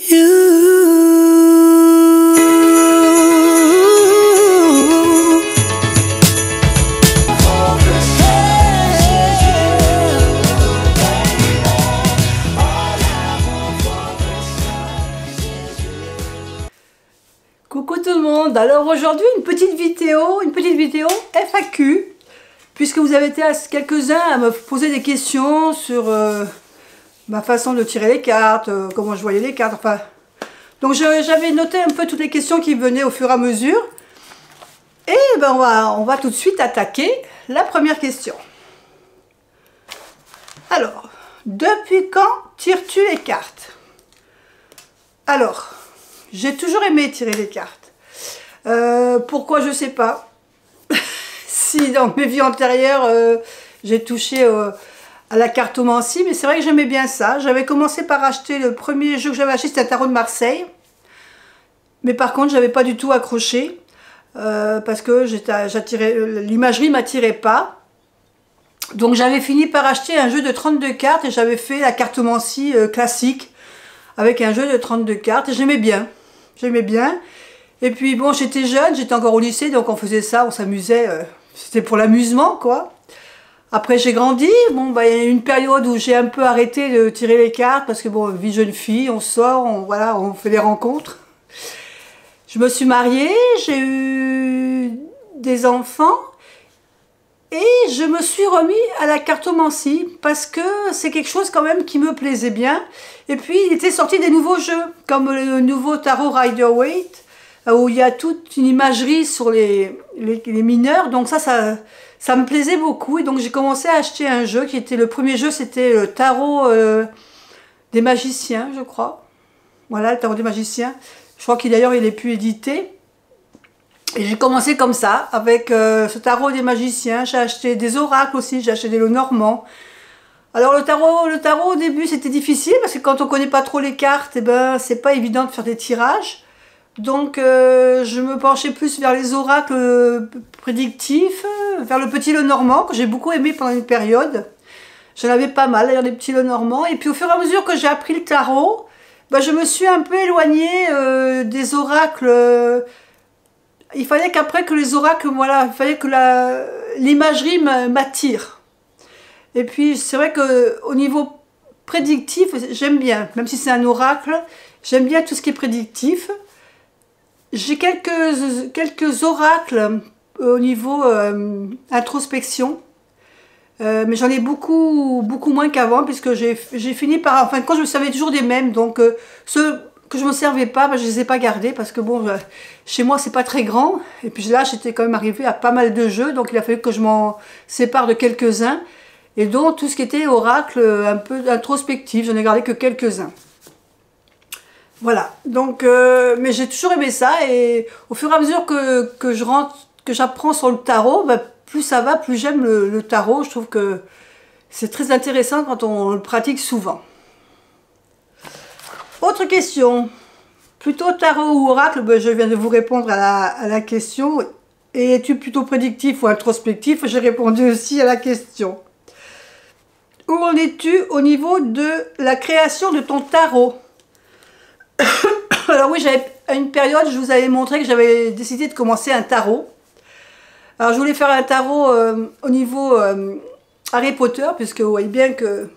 Coucou tout le monde, alors aujourd'hui une petite vidéo FAQ, puisque vous avez été quelques-uns à me poser des questions sur ma façon de tirer les cartes, comment je voyais les cartes, enfin. Donc j'avais noté un peu toutes les questions qui venaient au fur et à mesure. Et ben on va tout de suite attaquer la première question. Alors, depuis quand tires-tu les cartes? Alors, j'ai toujours aimé tirer les cartes. Pourquoi, je sais pas. Si dans mes vies antérieures, j'ai touché à la cartomancie, mais c'est vrai que j'aimais bien ça. J'avais commencé par acheter, le premier jeu que j'avais acheté, c'était un tarot de Marseille. Mais par contre, j'avais pas du tout accroché, parce que l'imagerie m'attirait pas. Donc j'avais fini par acheter un jeu de 32 cartes et j'avais fait la cartomancie classique, avec un jeu de 32 cartes, et j'aimais bien. J'aimais bien. Et puis bon, j'étais jeune, j'étais encore au lycée, donc on faisait ça, on s'amusait. C'était pour l'amusement, quoi. Après, j'ai grandi. Bon, bah, il y a eu une période où j'ai un peu arrêté de tirer les cartes, parce que bon, vie jeune fille, on sort, voilà, on fait des rencontres. Je me suis mariée, j'ai eu des enfants, et je me suis remis à la cartomancie, parce que c'est quelque chose quand même qui me plaisait bien. Et puis, il était sorti des nouveaux jeux, comme le nouveau tarot Rider-Waite, où il y a toute une imagerie sur les mineurs. Donc ça me plaisait beaucoup. Et donc, j'ai commencé à acheter un jeu qui était, le premier jeu, c'était le tarot des magiciens, je crois. Voilà, le tarot des magiciens. Je crois qu'il d'ailleurs, il est plus édité. Et j'ai commencé comme ça, avec ce tarot des magiciens. J'ai acheté des oracles aussi, j'ai acheté des Lenormand. Alors le tarot au début c'était difficile parce que quand on connaît pas trop les cartes, eh ben c'est pas évident de faire des tirages. Donc je me penchais plus vers les oracles prédictifs, vers le petit Lenormand que j'ai beaucoup aimé pendant une période. J'en avais pas mal d'ailleurs des petits Lenormand. Et puis au fur et à mesure que j'ai appris le tarot, ben, je me suis un peu éloignée des oracles. Il fallait qu'après que les oracles, voilà, il fallait que l'imagerie m'attire. Et puis, c'est vrai qu'au niveau prédictif, j'aime bien. Même si c'est un oracle, j'aime bien tout ce qui est prédictif. J'ai quelques oracles au niveau introspection. Mais j'en ai beaucoup moins qu'avant, puisque j'ai fini par... En fin de compte, je me servais toujours des mêmes. Donc, ceux que je ne me servais pas, ben, je ne les ai pas gardés, parce que bon, chez moi, c'est pas très grand. Et puis là, j'étais quand même arrivée à pas mal de jeux, donc il a fallu que je m'en sépare de quelques-uns. Et donc, tout ce qui était oracle, un peu introspectif, j'en ai gardé que quelques-uns. Voilà, donc, mais j'ai toujours aimé ça, et au fur et à mesure que j'apprends sur le tarot, ben, plus ça va, plus j'aime le tarot. Je trouve que c'est très intéressant quand on le pratique souvent. Autre question, plutôt tarot ou oracle? Ben, je viens de vous répondre à la question. Et es-tu plutôt prédictif ou introspectif? J'ai répondu aussi à la question. Où en es-tu au niveau de la création de ton tarot? Alors oui, à une période, je vous avais montré que j'avais décidé de commencer un tarot. Alors je voulais faire un tarot au niveau Harry Potter, puisque vous voyez bien que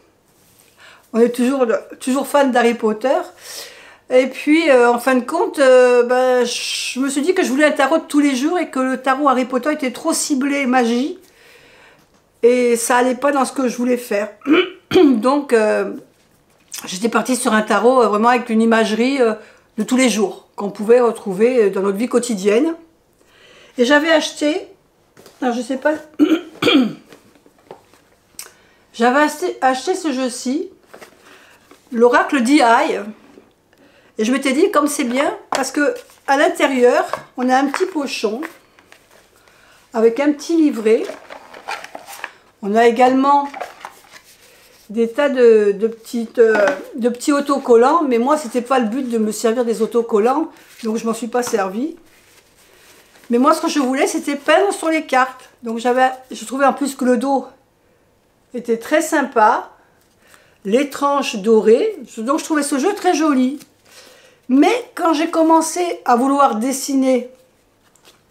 on est toujours fan d'Harry Potter. Et puis en fin de compte, ben, je me suis dit que je voulais un tarot de tous les jours, et que le tarot Harry Potter était trop ciblé magie. Et ça allait pas dans ce que je voulais faire. Donc, j'étais partie sur un tarot vraiment avec une imagerie de tous les jours, qu'on pouvait retrouver dans notre vie quotidienne. Et j'avais acheté, alors je sais pas, j'avais acheté ce jeu-ci, l'oracle d'EI. Et je m'étais dit, comme c'est bien, parce que à l'intérieur, on a un petit pochon avec un petit livret. On a également des tas de petits autocollants, mais moi, c'était pas le but de me servir des autocollants, donc je m'en suis pas servi. Mais moi, ce que je voulais, c'était peindre sur les cartes. Donc je trouvais en plus que le dos était très sympa, les tranches dorées, donc je trouvais ce jeu très joli. Mais quand j'ai commencé à vouloir dessiner,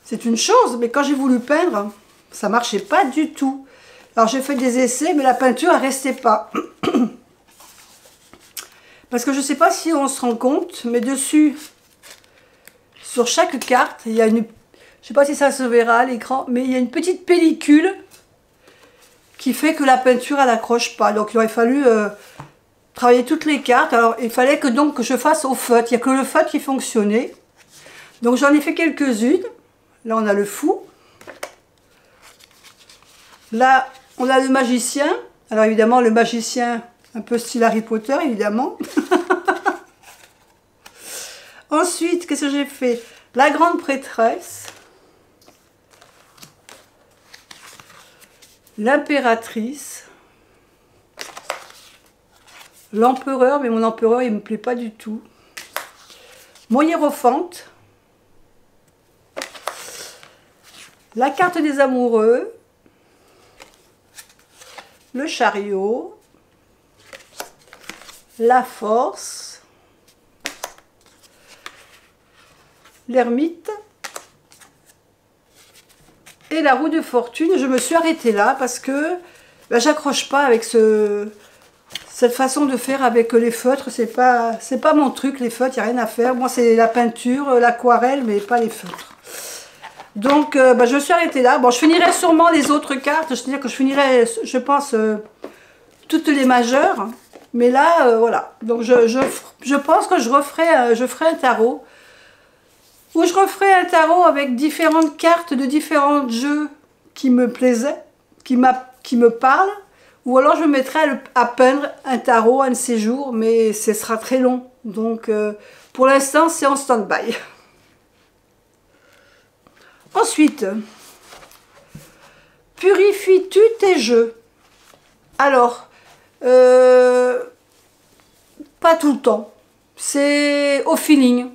c'est une chose, mais quand j'ai voulu peindre, ça marchait pas du tout. Alors j'ai fait des essais, mais la peinture, elle restait pas. Parce que je sais pas si on se rend compte, mais dessus, sur chaque carte, il y a une... Je sais pas si ça se verra à l'écran, mais il y a une petite pellicule qui fait que la peinture, elle n'accroche pas. Donc il aurait fallu travailler toutes les cartes. Alors il fallait que je fasse au feutre. Il n'y a que le feutre qui fonctionnait. Donc j'en ai fait quelques-unes. Là on a le fou. Là on a le magicien. Alors évidemment le magicien, un peu style Harry Potter évidemment. Ensuite, qu'est-ce que j'ai fait? La grande prêtresse. L'impératrice. L'empereur, mais mon empereur il me plaît pas du tout. Mon hiérophante. La carte des amoureux. Le chariot. La force. L'ermite. Et la roue de fortune. Je me suis arrêtée là parce que ben, j'accroche pas avec cette façon de faire avec les feutres. C'est pas mon truc, les feutres, il n'y a rien à faire. Moi, c'est la peinture, l'aquarelle, mais pas les feutres. Donc, ben, je me suis arrêtée là. Bon, je finirai sûrement les autres cartes. C'est-à-dire que je finirai, je pense, toutes les majeures. Mais là, voilà. Donc, je pense que je ferai un tarot. Où je referai un tarot avec différentes cartes de différents jeux qui me plaisaient, qui me parlent. Ou alors je me mettrai à peindre un tarot un de ces jours, mais ce sera très long. Donc pour l'instant c'est en stand-by. Ensuite, purifies-tu tes jeux? Alors, pas tout le temps. C'est au feeling.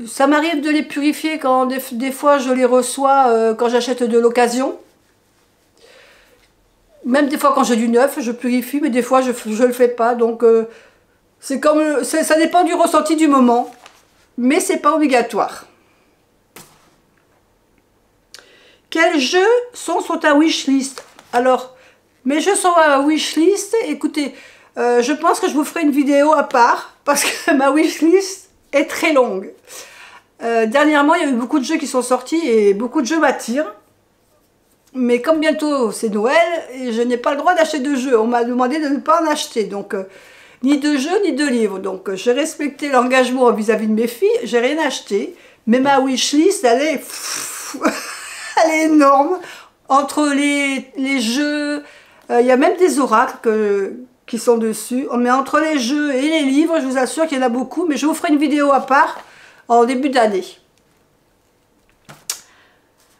Ça m'arrive de les purifier quand des fois je les reçois quand j'achète de l'occasion. Même des fois quand j'ai du neuf, je purifie, mais des fois je le fais pas. Donc c'est comme ça dépend du ressenti du moment, mais c'est pas obligatoire. Quels jeux sont sur ta wishlist? Alors, mes jeux sont à wishlist. Écoutez, je pense que je vous ferai une vidéo à part parce que ma wishlist est très longue. Dernièrement, il y a eu beaucoup de jeux qui sont sortis et beaucoup de jeux m'attirent. Mais comme bientôt c'est Noël, et je n'ai pas le droit d'acheter de jeux. On m'a demandé de ne pas en acheter. Donc, ni de jeux, ni de livres. Donc, j'ai respecté l'engagement vis-à-vis de mes filles. J'ai rien acheté. Mais ma wishlist, elle est, elle est énorme. Entre les jeux, il y a même des oracles qui sont dessus. Mais entre les jeux et les livres, je vous assure qu'il y en a beaucoup. Mais je vous ferai une vidéo à part en début d'année.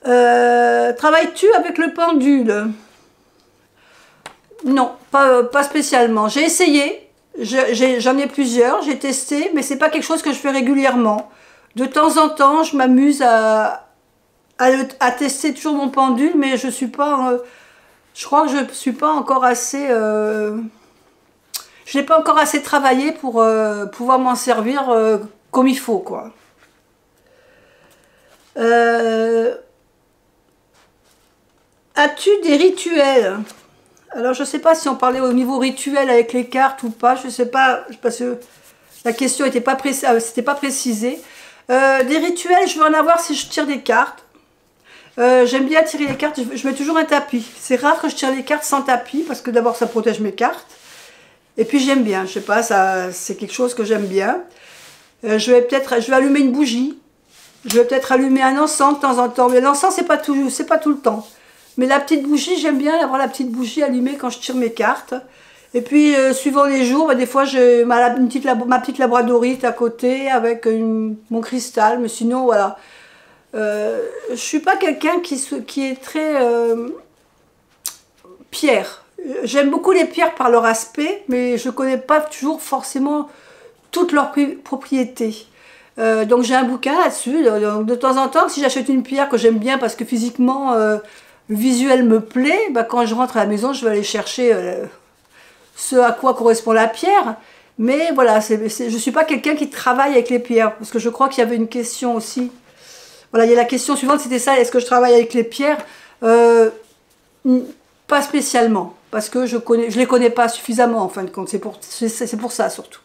Travailles-tu avec le pendule? Non, pas spécialement. J'ai essayé, j'en ai plusieurs, j'ai testé, mais c'est pas quelque chose que je fais régulièrement. De temps en temps, je m'amuse à tester toujours mon pendule, mais je suis pas, je crois que je suis pas encore assez, je n'ai pas encore assez travaillé pour pouvoir m'en servir comme il faut, quoi. As-tu des rituels? Alors, je ne sais pas si on parlait au niveau rituel avec les cartes ou pas. Je ne sais pas, parce que la question n'était pas précisée. Des rituels, je veux en avoir si je tire des cartes. J'aime bien tirer les cartes. Je mets toujours un tapis. C'est rare que je tire les cartes sans tapis, parce que d'abord, ça protège mes cartes. Et puis, j'aime bien. Je ne sais pas, c'est quelque chose que j'aime bien. Je vais allumer une bougie. Je vais peut-être allumer un encens de temps en temps. Mais l'encens, c'est pas tout le temps. Mais la petite bougie, j'aime bien avoir la petite bougie allumée quand je tire mes cartes. Et puis, suivant les jours, bah, des fois, j'ai ma petite labradorite à côté avec mon cristal. Mais sinon, voilà. Je ne suis pas quelqu'un qui est très pierre. J'aime beaucoup les pierres par leur aspect, mais je ne connais pas toujours forcément toutes leurs propriétés. Donc, j'ai un bouquin là-dessus. De temps en temps, si j'achète une pierre que j'aime bien parce que physiquement... le visuel me plaît, bah, quand je rentre à la maison, je vais aller chercher ce à quoi correspond la pierre. Mais voilà, je ne suis pas quelqu'un qui travaille avec les pierres, parce que je crois qu'il y avait une question aussi. Voilà, il y a la question suivante, c'était ça, est-ce que je travaille avec les pierres? Pas spécialement, parce que je les connais pas suffisamment en fin de compte, c'est pour ça surtout.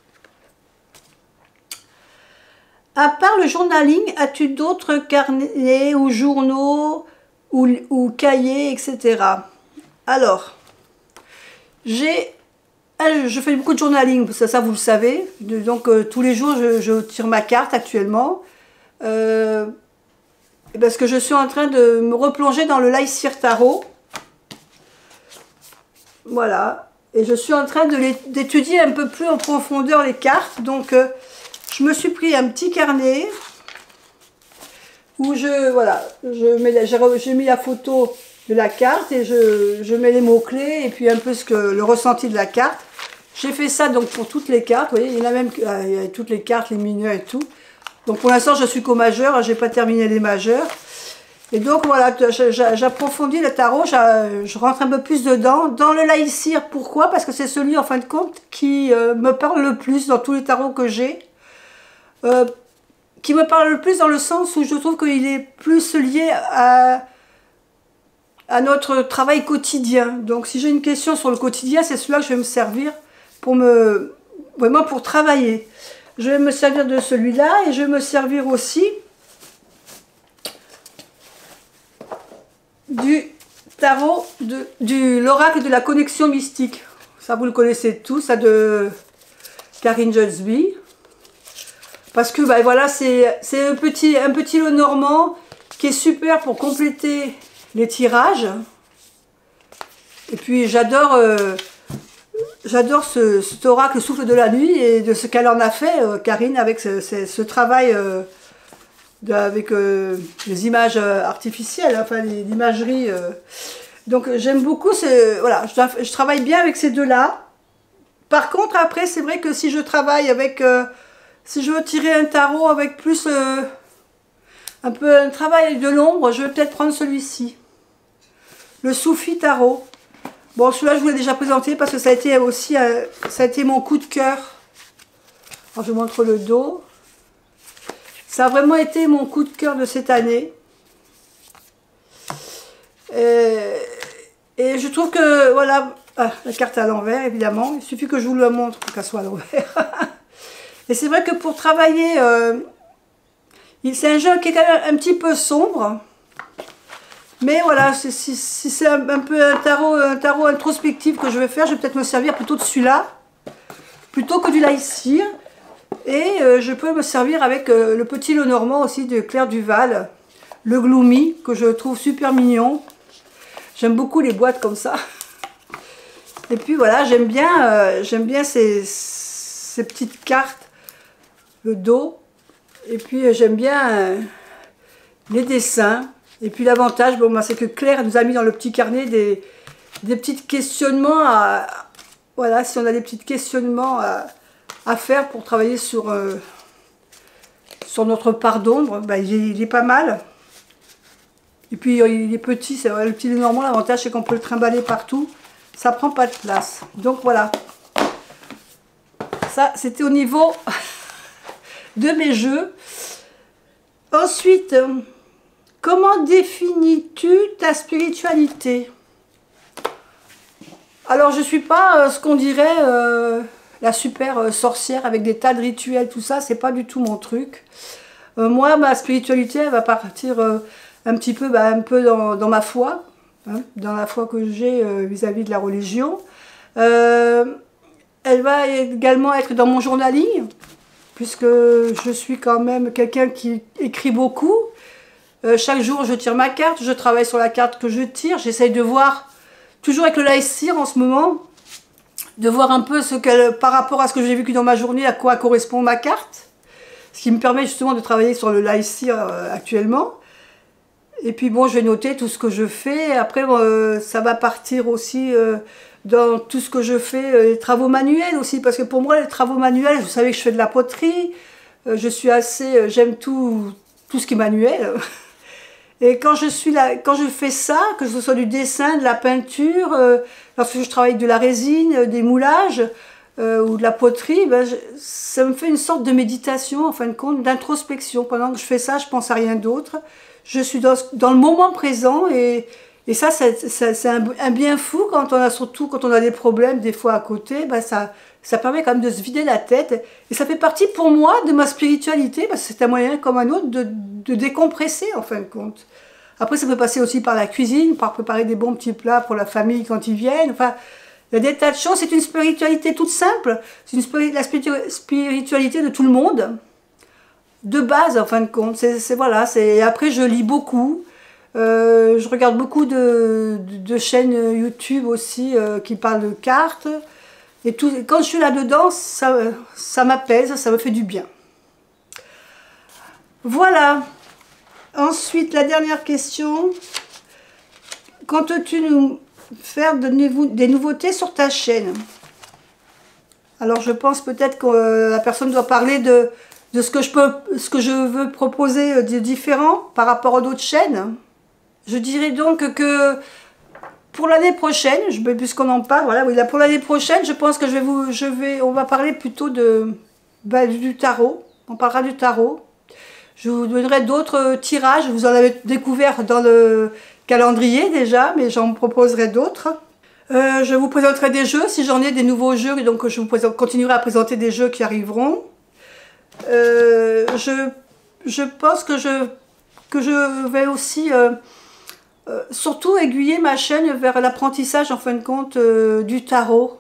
À part le journaling, as-tu d'autres carnets ou journaux ou cahiers, etc. Alors, je fais beaucoup de journaling, ça vous le savez. Donc tous les jours, je tire ma carte actuellement. Parce que je suis en train de me replonger dans le Lycir Tarot. Voilà. Et je suis en train d'étudier un peu plus en profondeur les cartes. Donc je me suis pris un petit carnet où j'ai mis la photo de la carte et je mets les mots-clés et puis un peu le ressenti de la carte. J'ai fait ça donc pour toutes les cartes, vous voyez, il y en a même il y a toutes les cartes, les mineures et tout. Donc pour l'instant je suis qu'au majeur, je n'ai pas terminé les majeurs. Et donc voilà, j'approfondis le tarot, je rentre un peu plus dedans. Dans le Lycir, pourquoi? Parce que c'est celui en fin de compte qui me parle le plus dans tous les tarots que j'ai. Qui me parle le plus dans le sens où je trouve qu'il est plus lié à notre travail quotidien. Donc si j'ai une question sur le quotidien, c'est celui-là que je vais me servir pour vraiment pour travailler. Je vais me servir de celui-là et je vais me servir aussi du tarot, de l'oracle de la connexion mystique. Ça vous le connaissez tous, ça de Karine Judesby. Parce que ben, voilà, c'est un petit lot normand qui est super pour compléter les tirages. Et puis j'adore cet oracle, le souffle de la nuit, et de ce qu'elle en a fait, Karine, avec ce travail avec les images artificielles, enfin l'imagerie. Donc j'aime beaucoup, voilà, je travaille bien avec ces deux-là. Par contre, après, c'est vrai que si je travaille avec, si je veux tirer un tarot avec plus un peu un travail de l'ombre, je vais peut-être prendre celui-ci. Le Soufi Tarot. Bon, celui-là, je vous l'ai déjà présenté parce que ça a été aussi ça a été mon coup de cœur. Alors, je vous montre le dos. Ça a vraiment été mon coup de cœur de cette année. Et je trouve que, voilà, la carte à l'envers, évidemment. Il suffit que je vous la montre pour qu'elle soit à l'envers. Et c'est vrai que pour travailler, c'est un jeu qui est quand même un petit peu sombre. Mais voilà, si c'est un peu un tarot introspectif que je vais faire, je vais peut-être me servir plutôt de celui-là, plutôt que du Lycir. Et je peux me servir avec le petit Lenormand aussi de Claire Duval, le Gloomy, que je trouve super mignon. J'aime beaucoup les boîtes comme ça. Et puis voilà, j'aime bien ces petites cartes, le dos. Et puis j'aime bien les dessins. Et puis l'avantage, bon, c'est que Claire nous a mis dans le petit carnet des petits questionnements voilà, si on a des petits questionnements à faire pour travailler sur notre part d'ombre, ben, il est pas mal. Et puis il est petit, c'est vrai, le petit Lenormand, l'avantage c'est qu'on peut le trimballer partout, ça prend pas de place. Donc voilà, ça c'était au niveau de mes jeux. Ensuite, comment définis-tu ta spiritualité? Alors je suis pas ce qu'on dirait la super sorcière avec des tas de rituels, tout ça, c'est pas du tout mon truc. Moi, ma spiritualité, elle va partir un petit peu, un peu dans ma foi, hein, dans la foi que j'ai vis-à-vis de la religion. Elle va également être dans mon journaling, puisque je suis quand même quelqu'un qui écrit beaucoup. Chaque jour, je tire ma carte, je travaille sur la carte que je tire, j'essaye de voir, toujours avec le Lycir en ce moment, de voir un peu par rapport à ce que j'ai vécu dans ma journée, à quoi correspond ma carte. Ce qui me permet justement de travailler sur le Lycir actuellement. Et puis bon, je vais noter tout ce que je fais. Après, ça va partir aussi dans tout ce que je fais, les travaux manuels aussi. Parce que pour moi, les travaux manuels, vous savez que je fais de la poterie. J'aime tout ce qui est manuel. Et quand je fais ça, que ce soit du dessin, de la peinture, lorsque je travaille avec de la résine, des moulages, ou de la poterie, ben, ça me fait une sorte de méditation, en fin de compte, d'introspection. Pendant que je fais ça, je pense à rien d'autre. Je suis dans le moment présent et ça, c'est un bien fou quand on a, surtout quand on a des problèmes des fois à côté, ben ça permet quand même de se vider la tête. Et ça fait partie pour moi de ma spiritualité, parce que c'est un moyen comme un autre de décompresser en fin de compte. Après, ça peut passer aussi par la cuisine, par préparer des bons petits plats pour la famille quand ils viennent. Enfin, il y a des tas de choses. C'est une spiritualité toute simple. C'est la spiritualité de tout le monde. De base, en fin de compte. Voilà. Après, je lis beaucoup. Je regarde beaucoup de chaînes YouTube aussi qui parlent de cartes. Et quand je suis là-dedans, ça m'apaise, ça me fait du bien. Voilà. Ensuite, la dernière question. Comptes-tu nous faire des nouveautés sur ta chaîne? Alors, je pense peut-être que la personne doit parler de ce que je veux proposer de différent par rapport à d'autres chaînes. Je dirais donc que pour l'année prochaine, puisqu'on en parle, voilà, oui, là, pour l'année prochaine, je pense que on va parler plutôt du tarot. On parlera du tarot. Je vous donnerai d'autres tirages. Vous en avez découvert dans le calendrier déjà, mais j'en proposerai d'autres. Je vous présenterai des jeux, si j'en ai des nouveaux jeux, donc je continuerai à présenter des jeux qui arriveront. Je pense que je vais aussi surtout aiguiller ma chaîne vers l'apprentissage en fin de compte du tarot.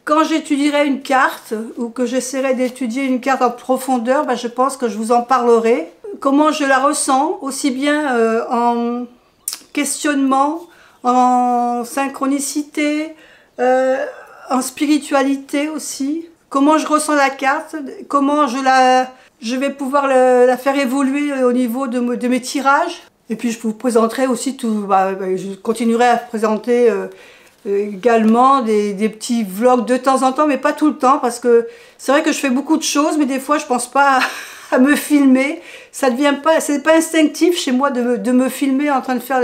Quand j'étudierai une carte ou que j'essaierai d'étudier une carte en profondeur, ben je pense que je vous en parlerai. Comment je la ressens, aussi bien en questionnement, en synchronicité, en spiritualité aussi. Comment je ressens la carte, comment je vais pouvoir la faire évoluer au niveau de mes tirages. Et puis je vous présenterai aussi je continuerai à présenter également des petits vlogs de temps en temps, mais pas tout le temps, parce que c'est vrai que je fais beaucoup de choses, mais des fois je pense pas à me filmer. Ça devient pas, c'est pas instinctif chez moi de me filmer en train de faire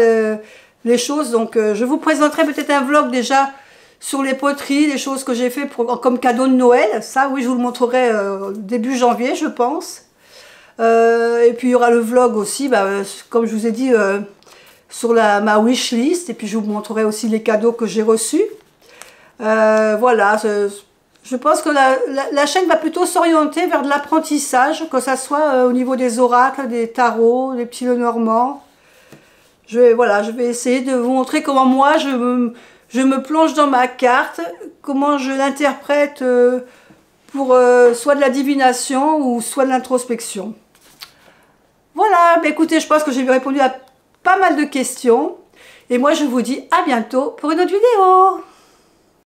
les choses. Donc je vous présenterai peut-être un vlog déjà sur les poteries, les choses que j'ai fait comme cadeau de Noël. Ça, oui, je vous le montrerai début janvier, je pense. Et puis il y aura le vlog aussi, comme je vous ai dit, sur ma wishlist. Et puis je vous montrerai aussi les cadeaux que j'ai reçus. Voilà, je pense que la chaîne va plutôt s'orienter vers de l'apprentissage, que ce soit au niveau des oracles, des tarots, des petits Lenormand. Voilà, je vais essayer de vous montrer comment moi je me plonge dans ma carte, comment je l'interprète pour soit de la divination ou soit de l'introspection. Voilà, écoutez, je pense que j'ai répondu à pas mal de questions. Et moi, je vous dis à bientôt pour une autre vidéo.